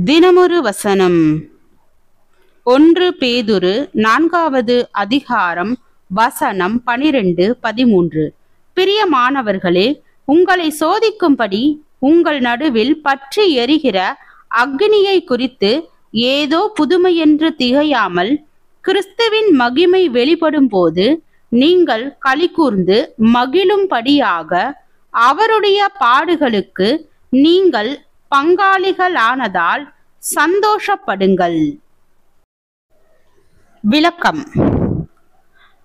தினமொரு வசனம். 1 பேதுரு 4வது அதிகாரம் வசனம் 12-13. பிரியமானவர்களே, உங்களை சோதிக்கும்படி உங்கள் நடுவில் பற்றி எரிகிற அக்னியை குறித்து ஏதோ புதுமையென்று திகையாமல், கிறிஸ்துவின் மகிமை வெளிப்படும் போது நீங்கள் களிகூர்ந்து மகிழும்படியாக அவருடைய பாடுகளுக்கு நீங்கள் பங்காளிகளானதால் சந்தோஷப்படுங்கள். விளக்கம்.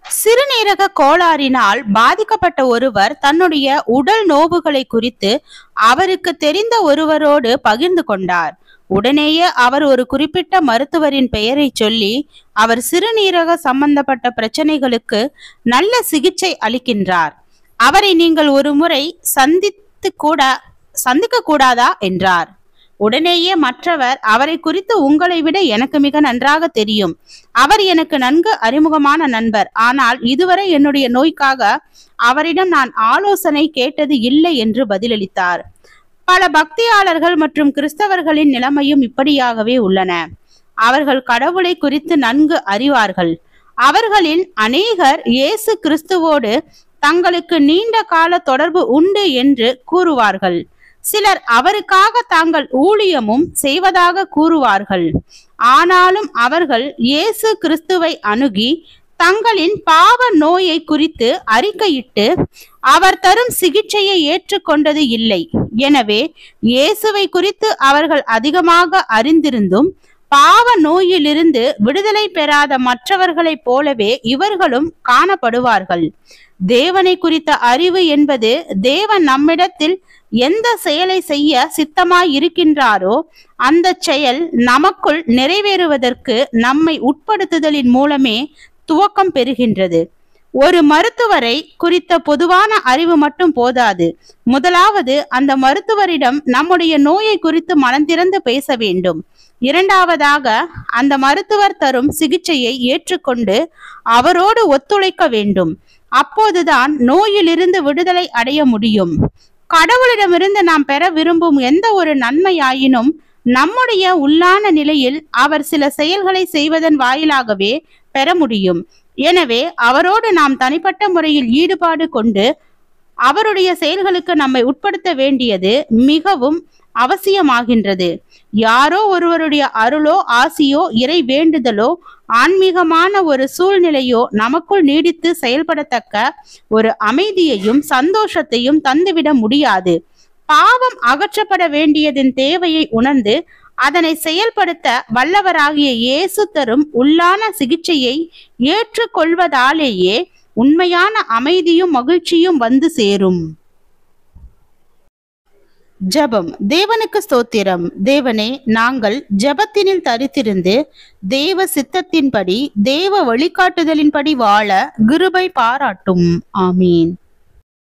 சிறுநீரக கோளாறினால் பாதிக்கப்பட்ட ஒருவர் தன்னுடைய உடல் நோவுகளை குறித்து அவருக்கு தெரிந்த ஒருவரோடு பகிர்ந்து கொண்டார். உடனேயே அவர் ஒரு குறிப்பிட்ட மருத்துவரின் பெயரை சொல்லி அவர் சிறுநீரக சம்பந்தப்பட்ட பிரச்சனைகளுக்கு நல்ல சிகிச்சை அளிக்கின்றார். அவரை நீங்கள் ஒரு முறை சந்திக்க கூடாதா என்றார். உடனேயே மற்றவர், அவரை குறித்து உங்களை விட எனக்கு மிக நன்றாக தெரியும். அவர் எனக்கு நன்கு அறிமுகமான நண்பர். ஆனால் இதுவரை என்னுடைய நோய்க்காக அவரிடம் நான் ஆலோசனை கேட்டது இல்லை என்று பதிலளித்தார். பல பக்தியாளர்கள் மற்றும் கிறிஸ்தவர்களின் நிலைமையும் இப்படியாகவே உள்ளன. அவர்கள் கடவுளை குறித்து நன்கு அறிவார்கள். அவர்களில் அநேகர் இயேசு கிறிஸ்துவோடு தங்களுக்கு நீண்ட கால தொடர்பு உண்டு என்று கூறுவார்கள். சிலர் அவருக்காக தாங்கள் ஊழியமும் செய்வதாக கூறுவார்கள். ஆனாலும் அவர்கள் இயேசு கிறிஸ்துவை அணுகி தங்களின் பாவ நோயை குறித்து அறிக்கையிட்டு அவர் தரும் சிகிச்சையை ஏற்றுக்கொண்டது இல்லை. எனவே இயேசுவை குறித்து அவர்கள் அதிகமாக அறிந்திருந்தும் பாவ நோயிலிருந்து விடுதலை பெறாத மற்றவர்களைப் போலவே இவர்களும் காணப்படுவார்கள். தேவனை குறித்த அறிவு என்பது தேவன் நம்மிடத்தில் எந்த செயலை செய்ய சித்தமாய் இருக்கின்றாரோ அந்த செயல் நமக்குள் நிறைவேறுவதற்கு நம்மை உட்படுத்துதலின் மூலமே துவக்கம் பெறுகின்றது. ஒரு மருத்துவரை குறித்த பொதுவான அறிவு மட்டும் போதாது. முதலாவது, அந்த மருத்துவரிடம் நம்முடைய நோயை குறித்து மனந்திறந்து பேச வேண்டும். இரண்டாவதாக, அந்த மருத்துவர் தரும் சிகிச்சையை ஏற்றுக்கொண்டு அவரோடு ஒத்துழைக்க வேண்டும். அப்போதுதான் நோயிலிருந்து விடுதலை அடைய முடியும். கடவுளிடமிருந்து நாம் பெற விரும்பும் எந்த ஒரு நன்மையாயினும் நம்முடைய உள்ளான நிலையில் அவர் சில செயல்களை செய்வதன் வாயிலாகவே பெற முடியும். எனவே அவரோடு நாம் தனிப்பட்ட முறையில் ஈடுபாடு கொண்டு அவருடைய செயல்களுக்கு நம்மை உட்படுத்த வேண்டியது மிகவும் அவசியமாகின்றது. யாரோ ஒருவருடைய அருளோ ஆசியோ இறை வேண்டுதலோ ஆன்மீகமான ஒரு சூழ்நிலையோ நமக்குள் நீடித்து செயல்படத்தக்க ஒரு அமைதியையும் சந்தோஷத்தையும் தந்துவிட முடியாது. பாவம் அகற்றப்பட வேண்டியதன் தேவையை உணர்ந்து அதனை செயல்படுத்த வல்லவராகிய இயேசு தரும் உள்ளான சிகிச்சையை ஏற்றுக்கொள்வதாலேயே உண்மையான அமைதியும் மகிழ்ச்சியும் வந்து சேரும். ஜெபம். தேவனுக்கு ஸ்தோத்திரம். தேவனே, நாங்கள் ஜெபத்தினில் தரித்திருந்து தேவ சித்தத்தின்படி தேவ வழிகாட்டுதலின்படி வாழ கிருபை பாராட்டும். ஆமீன்.